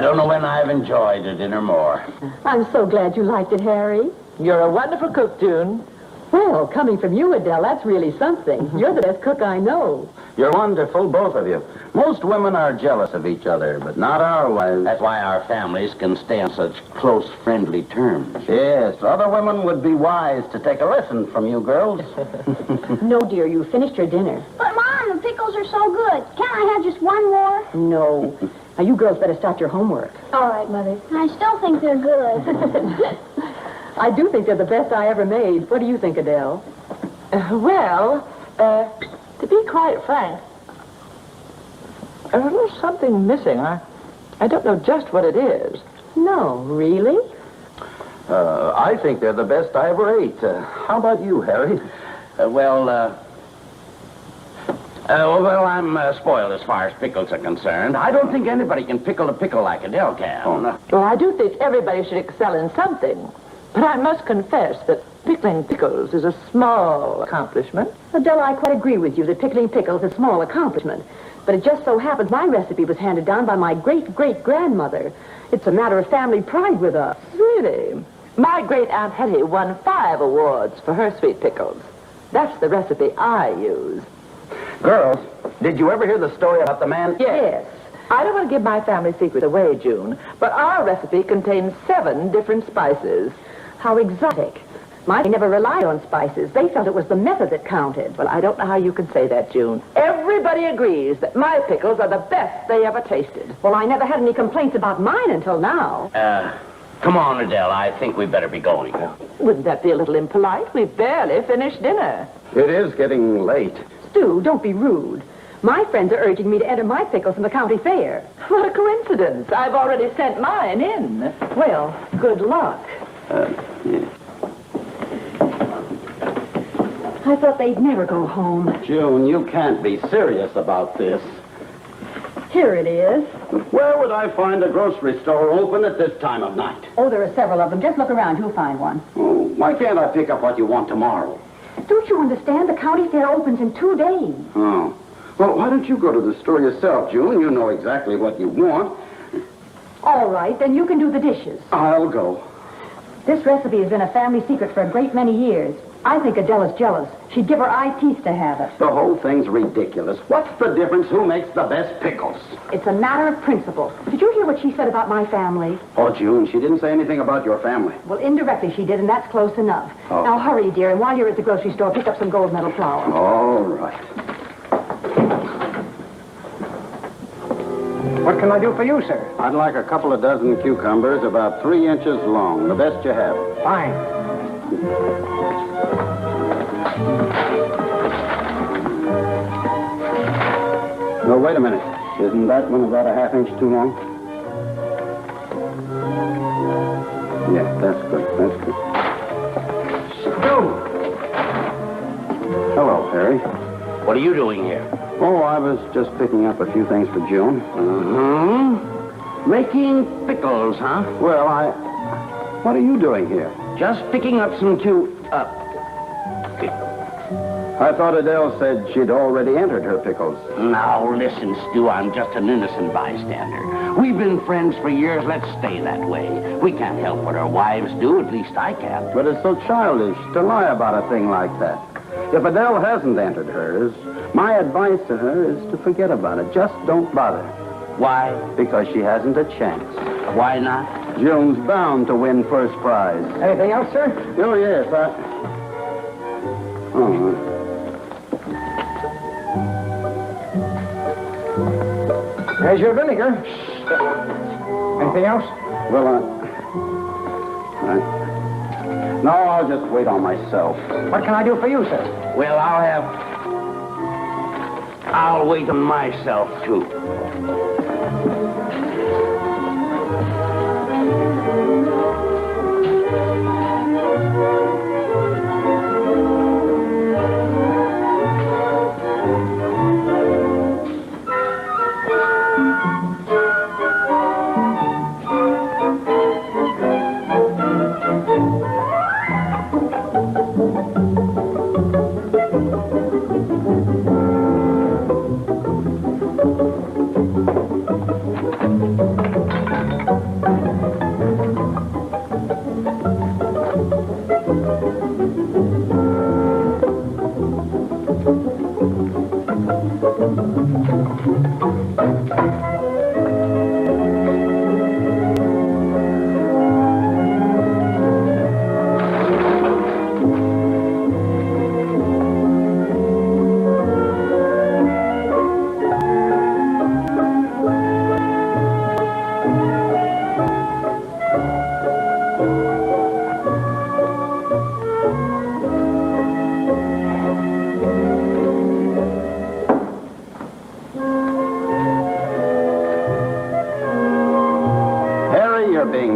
don't know when I've enjoyed a dinner more. I'm so glad you liked it, Harry. You're a wonderful cook, June. Well, coming from you, Adele, that's really something. You're the best cook I know. You're wonderful, both of you. Most women are jealous of each other, but not our wives. That's why our families can stay on such close, friendly terms. Yes, other women would be wise to take a lesson from you girls. No, dear, you finished your dinner. But, Mom, the pickles are so good. Can't I have just one more? No. Now, you girls better start your homework. All right, Mother. I still think they're good. I do think they're the best I ever made. What do you think, Adele? To be quite frank, there's a little something missing. I don't know just what it is. No, really? I think they're the best I ever ate. How about you, Harry? I'm spoiled as far as pickles are concerned. I don't think anybody can pickle a pickle like Adele can. Oh, no. Well, I do think everybody should excel in something. But I must confess that pickling pickles is a small accomplishment. Adele, I quite agree with you that pickling pickles is a small accomplishment. But it just so happens my recipe was handed down by my great-great-grandmother. It's a matter of family pride with us. Really? My great-aunt Hetty won 5 awards for her sweet pickles. That's the recipe I use. Girls, did you ever hear the story about the man? Yes. I don't want to give my family secret away, June, but our recipe contains 7 different spices. How exotic. Mine never relied on spices. They felt it was the method that counted. Well, I don't know how you can say that, June. Everybody agrees that my pickles are the best they ever tasted. Well, I never had any complaints about mine until now. Come on, Adele. I think we better be going. Wouldn't that be a little impolite? We've barely finished dinner. It is getting late. Stu, don't be rude. My friends are urging me to enter my pickles in the county fair. What a coincidence. I've already sent mine in. Well, good luck. Yeah. I thought they'd never go home. June, you can't be serious about this. Here it is. Where would I find a grocery store open at this time of night? Oh, there are several of them. Just look around. You'll find one. Oh, why can't I pick up what you want tomorrow? Don't you understand? The county fair opens in 2 days. Oh. Well, why don't you go to the store yourself, June? You know exactly what you want. All right, then you can do the dishes. I'll go. This recipe has been a family secret for a great many years. I think Adele is jealous. She'd give her eye teeth to have it. The whole thing's ridiculous. What's the difference who makes the best pickles? It's a matter of principle. Did you hear what she said about my family? Oh, June, she didn't say anything about your family. Well, indirectly she did, and that's close enough. Oh. Now hurry, dear, and while you're at the grocery store, pick up some gold medal flour. All right. What can I do for you, sir? I'd like a couple of dozen cucumbers about 3 inches long, the best you have. Fine. No, wait a minute. Isn't that one about a ½ inch too long? Yeah, that's good. That's good. Stu! Hello, Harry. What are you doing here? Oh, I was just picking up a few things for June. Making pickles, huh? Well, what are you doing here? Just picking up some I thought Adele said she'd already entered her pickles. Now, listen, Stu, I'm just an innocent bystander. We've been friends for years. Let's stay that way. We can't help what our wives do. At least I can't. But it's so childish to lie about a thing like that. If Adele hasn't entered hers, my advice to her is to forget about it. Just don't bother. Why? Because she hasn't a chance. Why not? June's bound to win first prize. Anything else, sir? Oh, yes, There's your vinegar. Anything else? Well, no, I'll just wait on myself. What can I do for you, sir? Well, I'll wait on myself, too.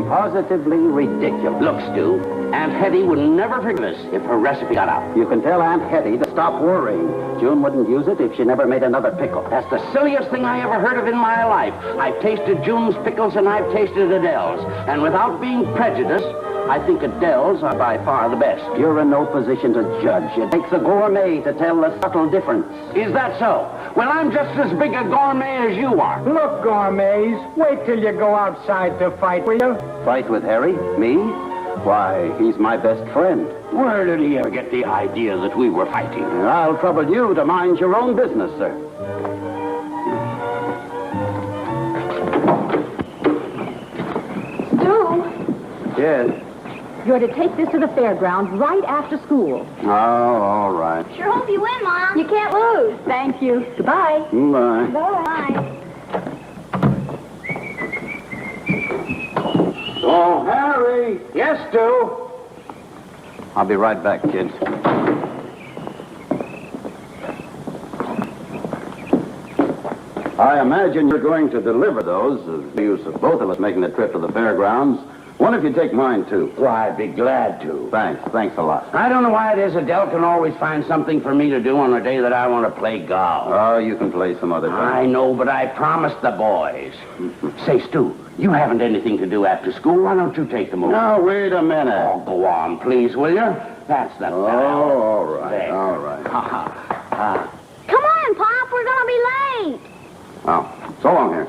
Positively ridiculous. Look, Stu, Aunt Hetty would never forgive us if her recipe got out. You can tell Aunt Hetty to stop worrying. June wouldn't use it if she never made another pickle. That's the silliest thing I ever heard of in my life. I've tasted June's pickles and I've tasted Adele's. And without being prejudiced, I think Adele's are by far the best. You're in no position to judge. It takes a gourmet to tell the subtle difference. Is that so? Well, I'm just as big a gourmet as you are. Look, gourmets, wait till you go outside to fight, will you? Fight with Harry? Me? Why, he's my best friend. Where did he ever get the idea that we were fighting? I'll trouble you to mind your own business, sir. Stu, Yes. you're to take this to the fairgrounds right after school. Oh, all right. Sure hope you win, Mom. You can't lose. Thank you. Goodbye. Bye. Bye. Oh, Harry! Yes, Stu. I'll be right back, kids. I imagine you're going to deliver those, the use of both of us making the trip to the fairgrounds. Wonder if you'd take mine, too. Why, I'd be glad to. Thanks a lot. I don't know why it is Adele can always find something for me to do on a day that I want to play golf. Oh, you can play some other I time. know, but I promised the boys. Say, Stu, you haven't anything to do after school. Why don't you take them over? Now, wait a minute. Oh, go on, please, will you? That's the Oh, all right, There. all right. Come on, Pop. We're going to be late. Oh, so long, Harry.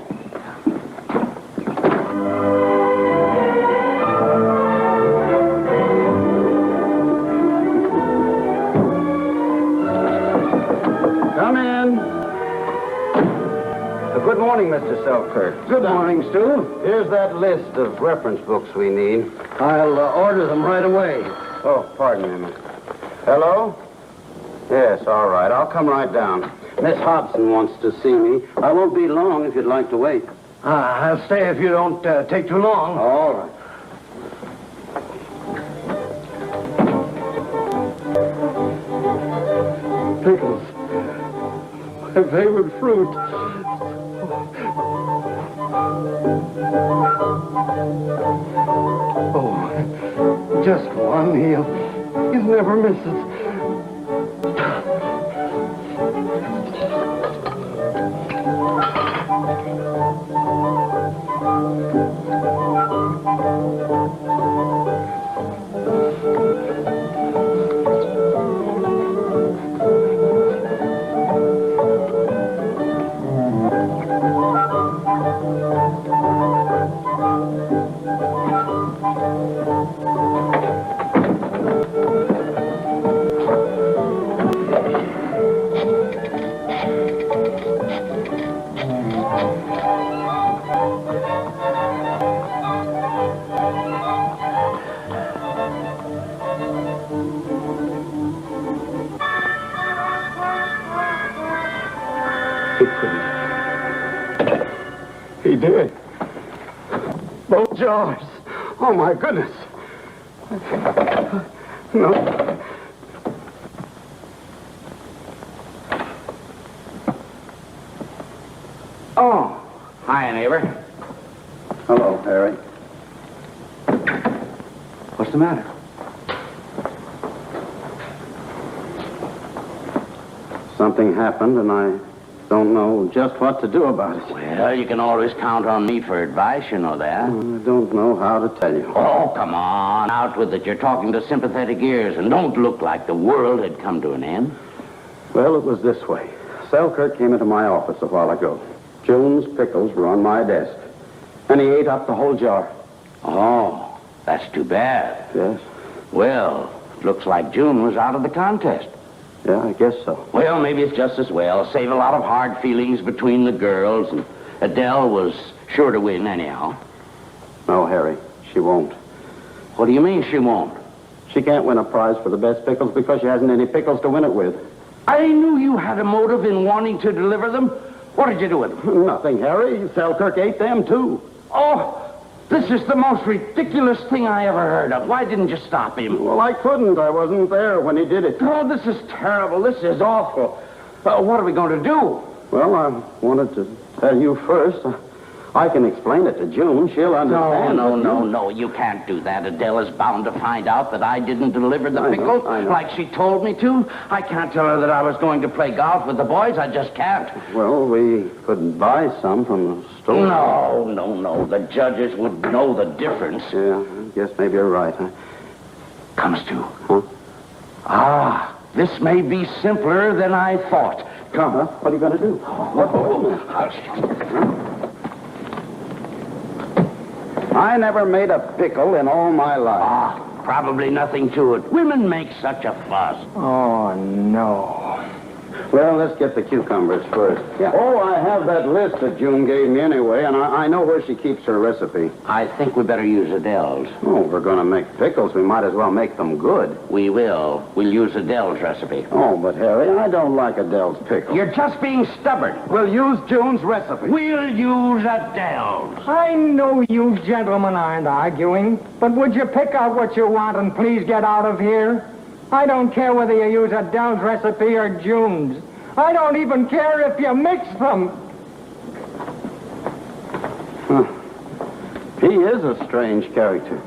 Come in. Good morning, Mr. Selkirk. Good morning, Stu. Here's that list of reference books we need. I'll order them right away. Oh, pardon me a minute. Hello? Yes, all right. I'll come right down. Miss Hobson wants to see me. I won't be long if you'd like to wait. I'll stay if you don't take too long. All right. Pickles. My favorite fruit. Oh, just one. He'll never miss it. He did. Both jars. Oh, my goodness. No. Oh, hi, neighbor. Hello, Harry. What's the matter? Something happened, and I don't know just what to do about it. Well, you can always count on me for advice, you know that. I don't know how to tell you. Oh, come on. Out with it. You're talking to sympathetic ears, and don't look like the world had come to an end. Well, it was this way. Selkirk came into my office a while ago. June's pickles were on my desk, and he ate up the whole jar. Oh, that's too bad. Yes? Well, looks like June was out of the contest. Yeah, I guess so. Well, maybe it's just as well. Save a lot of hard feelings between the girls, and Adele was sure to win anyhow. No, Harry, she won't. What do you mean she won't? She can't win a prize for the best pickles because she hasn't any pickles to win it with. I knew you had a motive in wanting to deliver them. What did you do with them? Nothing, Harry. Selkirk ate them, too. Oh, this is the most ridiculous thing I ever heard of. Why didn't you stop him? Well, I couldn't. I wasn't there when he did it. Oh, this is terrible. This is awful. What are we going to do? Well, I wanted to tell you first. I can explain it to June. She'll understand. No. You can't do that. Adele is bound to find out that I didn't deliver the pickle like she told me to. I can't tell her that I was going to play golf with the boys. I just can't. Well, we could buy some from the store. No. The judges would know the difference. Yeah, I guess maybe you're right, huh? Come, Stu. Huh? This may be simpler than I thought. Come, huh? What are you going to do? I never made a pickle in all my life. Probably nothing to it. Women make such a fuss. Oh, no. Well, let's get the cucumbers first. Yeah. Oh, I have that list that June gave me anyway, and I know where she keeps her recipe. I think we better use Adele's. Oh, we're going to make pickles. We might as well make them good. We will. We'll use Adele's recipe. Oh, but Harry, I don't like Adele's pickles. You're just being stubborn. We'll use June's recipe. We'll use Adele's. I know you gentlemen aren't arguing, but would you pick out what you want and please get out of here? I don't care whether you use Adele's recipe or June's. I don't even care if you mix them. He is a strange character.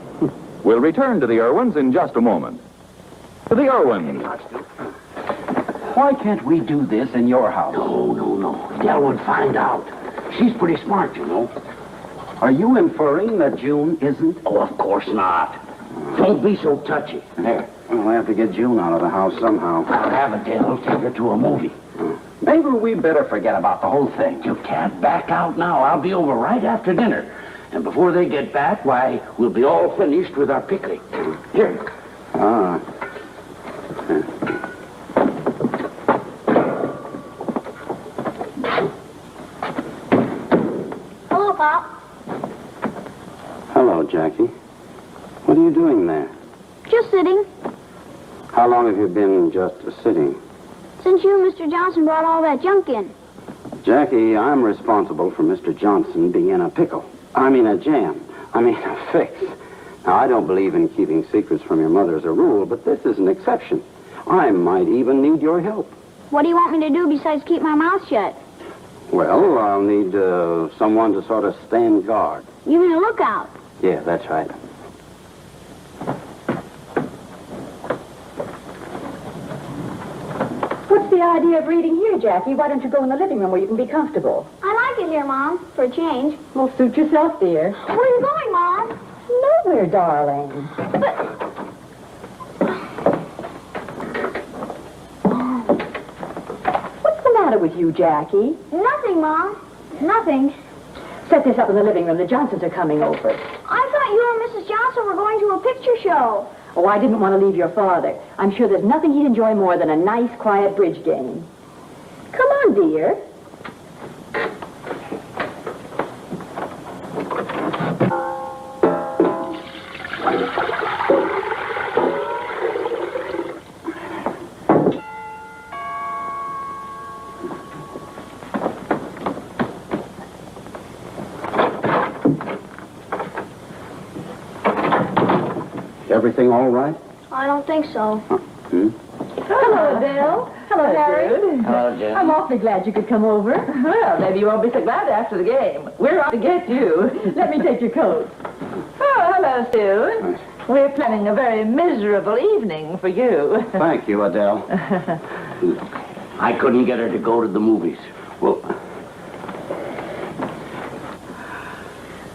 We'll return to the Erwins in just a moment. The Erwins. Why can't we do this in your house? No. Adele would find out. She's pretty smart, you know. Are you inferring that June isn't? Oh, of course not. Don't be so touchy. There. We'll have to get June out of the house somehow. I'll have Adele take her to a movie. Maybe we better forget about the whole thing. You can't back out now. I'll be over right after dinner. And before they get back, why, we'll be all finished with our pickling. Here. Hello, Pop. Hello, Jackie. What are you doing there? Just sitting. How long have you been just sitting? Since you and Mr. Johnson brought all that junk in. Jackie, I'm responsible for Mr. Johnson being in a pickle. I mean a jam. I mean a fix. Now, I don't believe in keeping secrets from your mother as a rule, but this is an exception. I might even need your help. What do you want me to do besides keep my mouth shut? Well, I'll need someone to sort of stand guard. You mean a lookout? Yeah, that's right. What's the idea of reading here, Jackie? Why don't you go in the living room where you can be comfortable? I like it here, Mom, for a change. Well, suit yourself, dear. Where are you going, Mom? Nowhere, darling. What's the matter with you, Jackie? Nothing, Mom. Nothing. Set this up in the living room. The Johnsons are coming over. I thought you and Mrs. Johnson were going to a picture show. Oh, I didn't want to leave your father. I'm sure there's nothing he'd enjoy more than a nice, quiet bridge game. Come on, dear. Everything all right? I don't think so. Hello, Adele. Hello, Harry. Hello, Jim. I'm awfully glad you could come over. Well, maybe you won't be so glad after the game. We're out to get you. Let me take your coat. Oh, hello, Stu. We're planning a very miserable evening for you. Thank you, Adele. I couldn't get her to go to the movies. Well,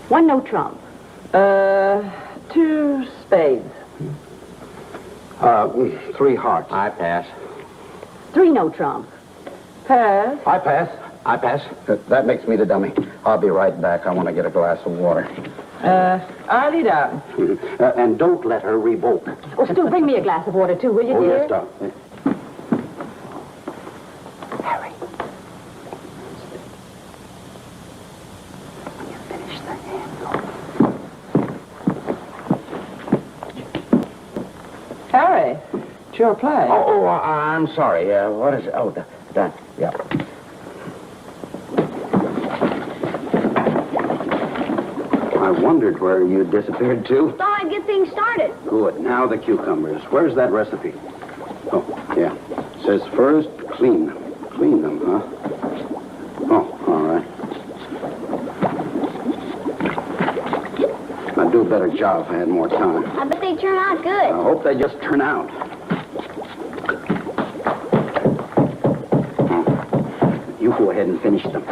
One no trump. 2 spades. 3 hearts. I pass. 3 no trump. Pass. I pass. I pass. That makes me the dummy. I'll be right back. I want to get a glass of water. I'll lead out. And don't let her revoke. Oh, Stu, bring me a glass of water, too, will you, Oh, dear? yes, Doc. Harry. Harry, it's your play. I'm sorry. What is it? Oh, done. Yeah. I wondered where you disappeared to. Thought I'd get things started. Good. Now the cucumbers. Where's that recipe? Oh, yeah. Says first, clean them. Clean them, huh? Oh, all right. a better job if I had more time. I bet they turn out good. I hope they just turn out. You go ahead and finish them.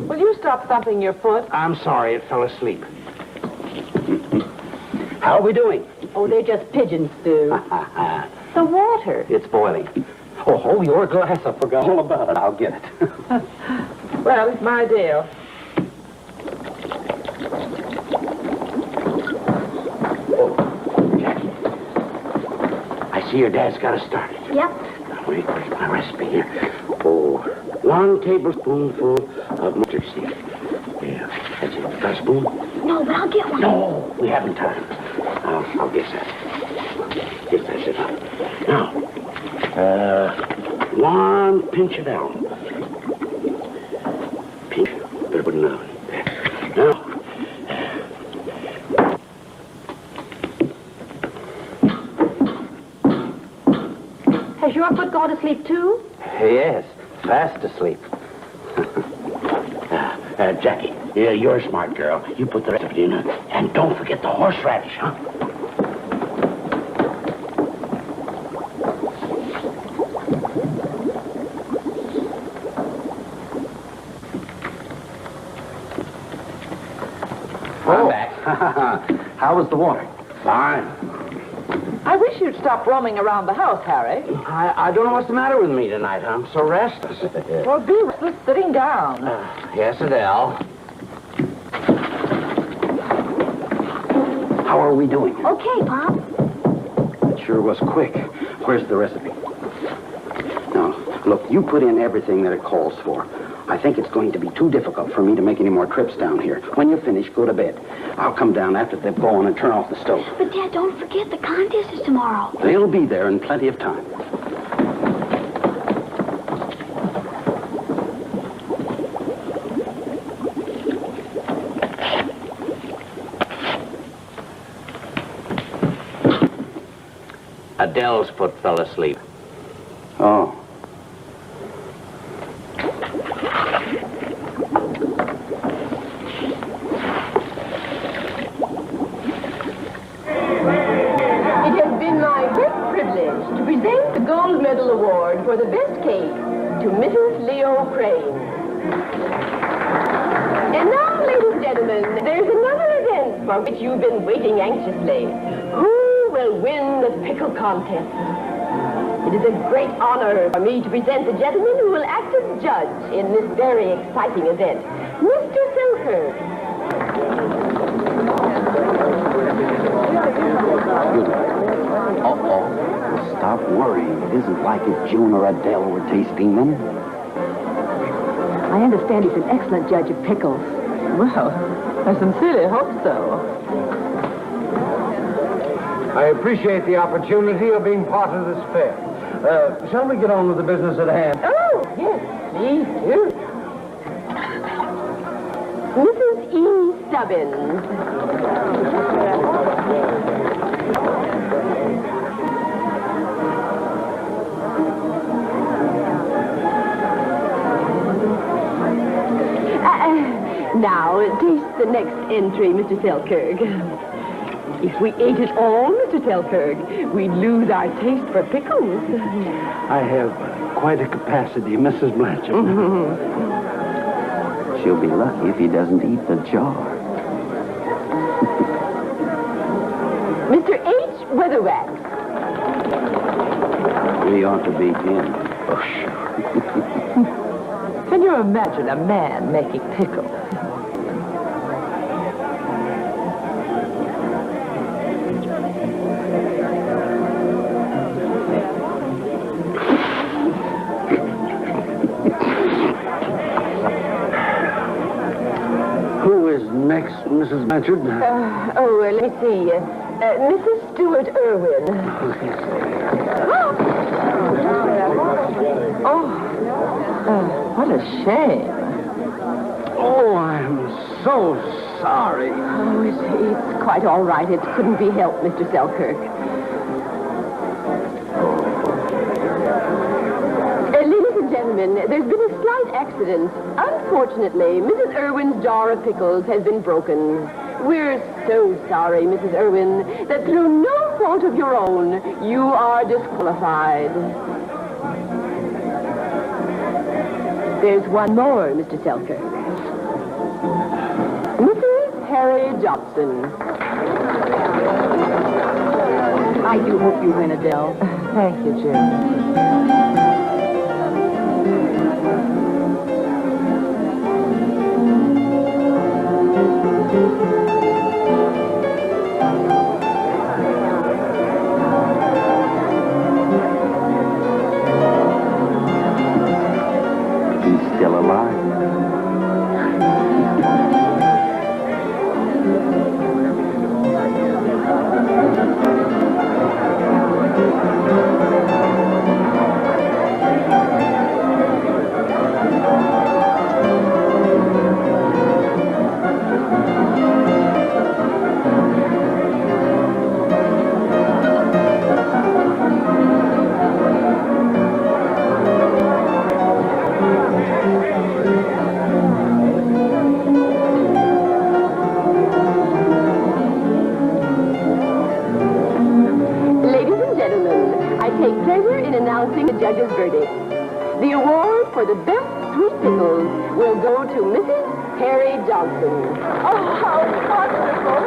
Will you stop thumping your foot? I'm sorry, it fell asleep. How are we doing? Oh, they're just pigeons, Stu. The water. It's boiling. Oh, your glass. I forgot all about it. I'll get it. Well, it's my deal. Jackie. I see your dad's got us started. Yep. Now, wait, where's my recipe here? Oh, 1 tablespoonful of mustard seed. Yeah, that's it. Got a spoon? No, but I'll get one. No, we haven't time. I'll guess that. Yes, that's it. Now, 1 pinch of alum. Pinch. Better put it in the oven. Now. Has your foot gone to sleep, too? Yes, fast asleep. Jackie, you're a smart girl. You put the rest of it in, and don't forget the horseradish, huh? I'm back. How was the water? Fine. I wish you'd stop roaming around the house, Harry. I don't know what's the matter with me tonight. I'm so restless. Well, be restless sitting down. Yes, Adele. How are we doing? Okay, Pop. It sure was quick. Where's the recipe? Now, look, you put in everything that it calls for. I think it's going to be too difficult for me to make any more trips down here. When you finish, go to bed. I'll come down after they've gone and turn off the stove. But, Dad, don't forget the contest is tomorrow. They'll be there in plenty of time. Adele's foot fell asleep. Oh. Gold Medal Award for the best cake to Mrs. Leo Crane. And now, ladies and gentlemen, there's another event for which you've been waiting anxiously. Who will win the pickle contest? It is a great honor for me to present the gentleman who will act as judge in this very exciting event, Mr. Selkirk. Uh-oh. Stop worrying. It isn't like if June or Adele were tasting them. I understand he's an excellent judge of pickles. Well, I sincerely hope so. I appreciate the opportunity of being part of this fair. Shall we get on with the business at hand? Oh, yes, please do. Mrs. E. Stubbins. Now, taste the next entry, Mr. Selkirk. If we ate it all, Mr. Selkirk, we'd lose our taste for pickles. I have quite a capacity, Mrs. Blanchard. She'll be lucky if he doesn't eat the jar. Mr. H. Weatherwax. We ought to beat him. Oh, sure. Can you imagine a man making pickles? Who is next, Mrs. Blanchard? Let me see. Mrs. Stuart Erwin. What a shame. Oh, I'm so sorry. Oh, it's quite all right. It couldn't be helped, Mr. Selkirk. gentlemen, there's been a slight accident. Unfortunately, Mrs. Erwin's jar of pickles has been broken. We're so sorry, Mrs. Erwin, that through no fault of your own, you are disqualified. There's one more, Mr. Selkirk. Mrs. Harry Johnson. I do hope you win, Adele. Thank you, Jim. He's still alive. Judge's verdict. The award for the best sweet pickles will go to Mrs. Harry Johnson. Oh, how wonderful.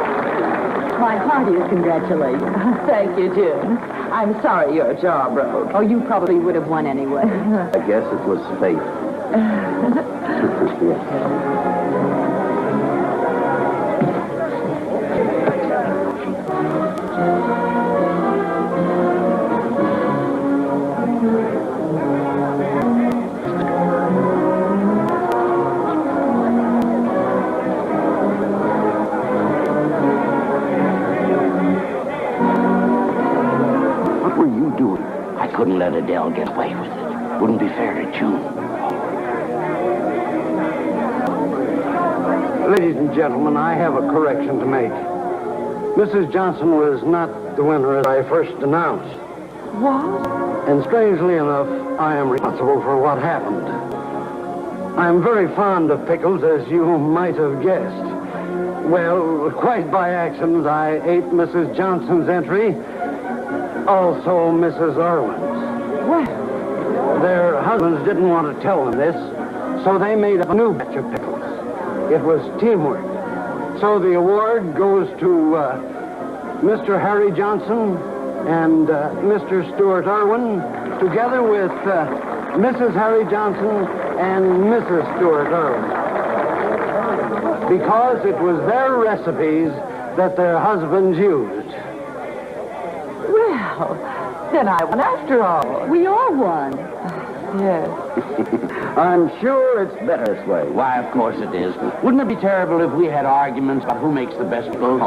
My heartiest congratulations. Thank you, Jim. I'm sorry your jaw broke. Oh, you probably would have won anyway. I guess it was fate. Couldn't let Adele get away with it. Wouldn't be fair to June. Ladies and gentlemen, I have a correction to make. Mrs. Johnson was not the winner as I first announced. What? And strangely enough, I am responsible for what happened. I am very fond of pickles, as you might have guessed. Well, quite by accident, I ate Mrs. Johnson's entry, also Mrs. Erwin's. What? Their husbands didn't want to tell them this, so they made up a new batch of pickles. It was teamwork. So the award goes to Mr. Harry Johnson and Mr. Stuart Erwin, together with Mrs. Harry Johnson and Mrs. Stuart Erwin. Because it was their recipes that their husbands used. Well, then I won after all. We all won. Yes. I'm sure it's better this way. Why, of course it is. Wouldn't it be terrible if we had arguments about who makes the best pickles?